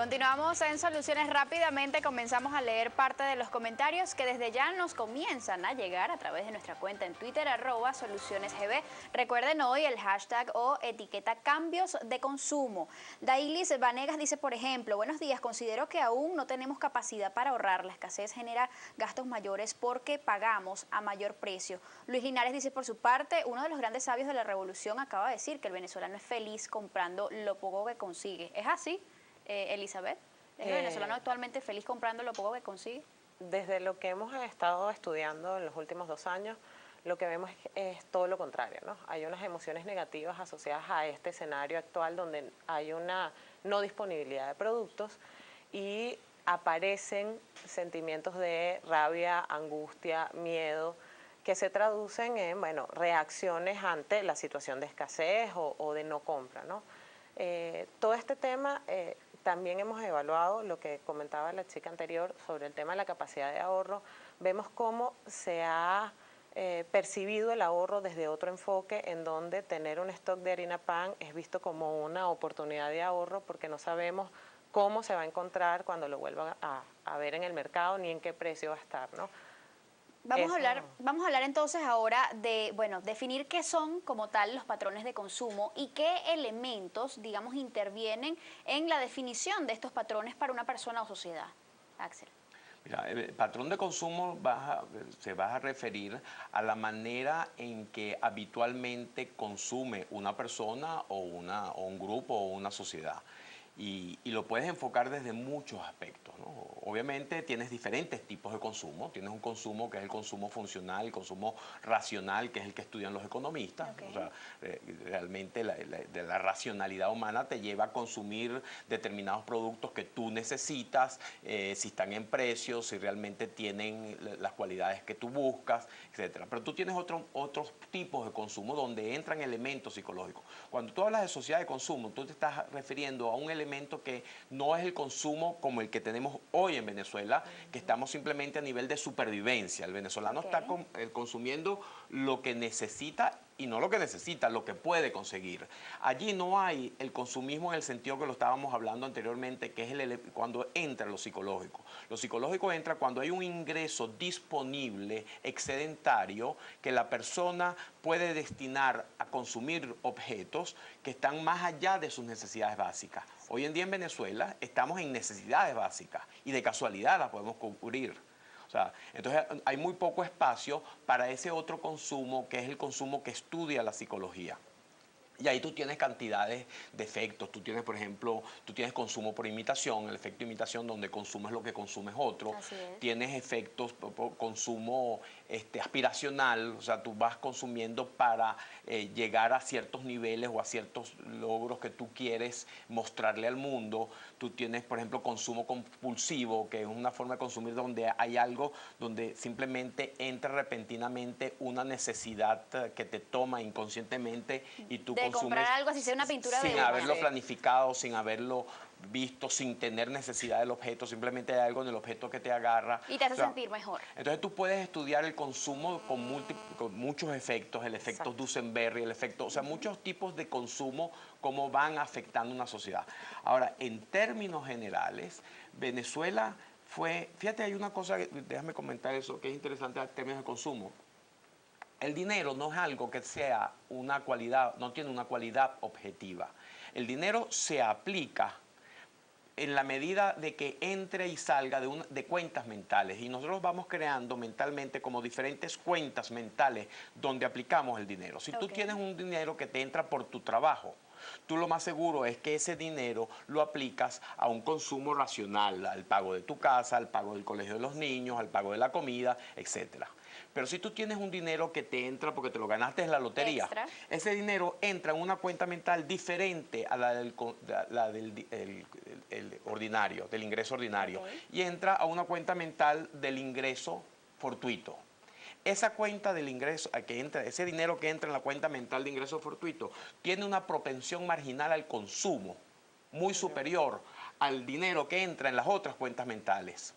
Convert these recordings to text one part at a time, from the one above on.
Continuamos en Soluciones rápidamente, comenzamos a leer parte de los comentarios que desde ya nos comienzan a llegar a través de nuestra cuenta en Twitter, @SolucionesGB. Recuerden hoy el hashtag o etiqueta cambios de consumo. Dailis Vanegas dice, por ejemplo, buenos días, considero que aún no tenemos capacidad para ahorrar, la escasez genera gastos mayores porque pagamos a mayor precio. Luis Linares dice, por su parte, uno de los grandes sabios de la revolución acaba de decir que el venezolano es feliz comprando lo poco que consigue. ¿Es así? Elizabeth, ¿es el venezolano actualmente feliz comprando lo poco que consigue? Desde lo que hemos estado estudiando en los últimos 2 años, lo que vemos es todo lo contrario, ¿no? Hay unas emociones negativas asociadas a este escenario actual donde hay una no disponibilidad de productos y aparecen sentimientos de rabia, angustia, miedo, que se traducen en, bueno, reacciones ante la situación de escasez o de no compra, ¿no? Todo este tema también hemos evaluado lo que comentaba la chica anterior sobre el tema de la capacidad de ahorro. Vemos cómo se ha percibido el ahorro desde otro enfoque, en donde tener un stock de harina pan es visto como una oportunidad de ahorro porque no sabemos cómo se va a encontrar cuando lo vuelvan a ver en el mercado ni en qué precio va a estar, ¿no? Vamos a hablar entonces ahora de, bueno, definir qué son como tal los patrones de consumo y qué elementos, digamos, intervienen en la definición de estos patrones para una persona o sociedad. Axel. Mira, el patrón de consumo se va a referir a la manera en que habitualmente consume una persona o un grupo o una sociedad. Y lo puedes enfocar desde muchos aspectos, ¿no? Obviamente tienes diferentes tipos de consumo. Tienes un consumo que es el consumo funcional, el consumo racional, que es el que estudian los economistas. Okay. O sea, realmente la racionalidad humana te lleva a consumir determinados productos que tú necesitas, si están en precio, si realmente tienen las cualidades que tú buscas, etc. Pero tú tienes otros tipos de consumo donde entran elementos psicológicos. Cuando tú hablas de sociedad de consumo, tú te estás refiriendo a un elemento que no es el consumo como el que tenemos hoy en Venezuela, que estamos simplemente a nivel de supervivencia. El venezolano está consumiendo lo que necesita y no lo que necesita, lo que puede conseguir. Allí no hay el consumismo en el sentido que lo estábamos hablando anteriormente, que es cuando entra lo psicológico. Lo psicológico entra cuando hay un ingreso disponible, excedentario, que la persona puede destinar a consumir objetos que están más allá de sus necesidades básicas. Hoy en día en Venezuela estamos en necesidades básicas y de casualidad las podemos cubrir. O sea, entonces hay muy poco espacio para ese otro consumo, que es el consumo que estudia la psicología. Y ahí tú tienes cantidades de efectos. Tú tienes, por ejemplo, tú tienes consumo por imitación, el efecto de imitación donde consumes lo que consumes otro. Tienes efectos por consumo aspiracional, o sea, tú vas consumiendo para llegar a ciertos niveles o a ciertos logros que tú quieres mostrarle al mundo. Tú tienes, por ejemplo, consumo compulsivo, que es una forma de consumir donde hay algo donde simplemente entra repentinamente una necesidad que te toma inconscientemente y tú comprar algo, así sea una pintura sin haberlo planificado, sin haberlo visto, sin tener necesidad del objeto, simplemente hay algo en el objeto que te agarra. Y te hace sentir mejor. Entonces tú puedes estudiar el consumo con muchos efectos, el efecto Dusenberry, el efecto, o sea, muchos tipos de consumo, cómo van afectando una sociedad. Ahora, en términos generales, Venezuela fue, fíjate, hay una cosa, déjame comentar eso, que es interesante en términos de consumo. El dinero no es algo que sea una cualidad, no tiene una cualidad objetiva. El dinero se aplica en la medida de que entre y salga de cuentas mentales. Y nosotros vamos creando mentalmente como diferentes cuentas mentales donde aplicamos el dinero. Si tú tienes un dinero que te entra por tu trabajo, tú lo más seguro es que ese dinero lo aplicas a un consumo racional, al pago de tu casa, al pago del colegio de los niños, al pago de la comida, etcétera. Pero si tú tienes un dinero que te entra porque te lo ganaste en la lotería, ese dinero entra en una cuenta mental diferente a la del ordinario, del ingreso ordinario, y entra a una cuenta mental del ingreso fortuito. Esa cuenta del ingreso, ese dinero que entra en la cuenta mental de ingreso fortuito, tiene una propensión marginal al consumo muy superior al dinero que entra en las otras cuentas mentales.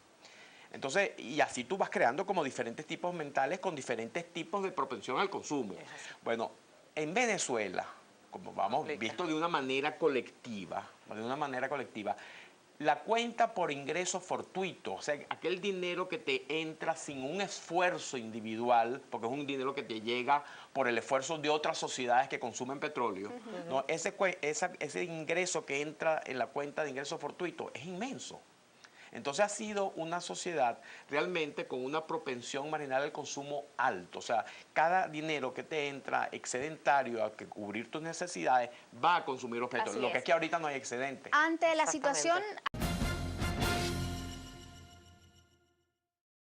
Entonces, y así tú vas creando como diferentes tipos mentales con diferentes tipos de propensión al consumo. Bueno, en Venezuela, como vamos visto de una manera colectiva, La cuenta por ingreso fortuito, o sea, aquel dinero que te entra sin un esfuerzo individual, porque es un dinero que te llega por el esfuerzo de otras sociedades que consumen petróleo, ¿no? Ese ingreso que entra en la cuenta de ingreso fortuito es inmenso. Entonces ha sido una sociedad realmente con una propensión marginal al consumo alto. O sea, cada dinero que te entra excedentario a que cubrir tus necesidades va a consumir los petróleos. Lo que es que ahorita no hay excedente. Ante la Exactamente. situación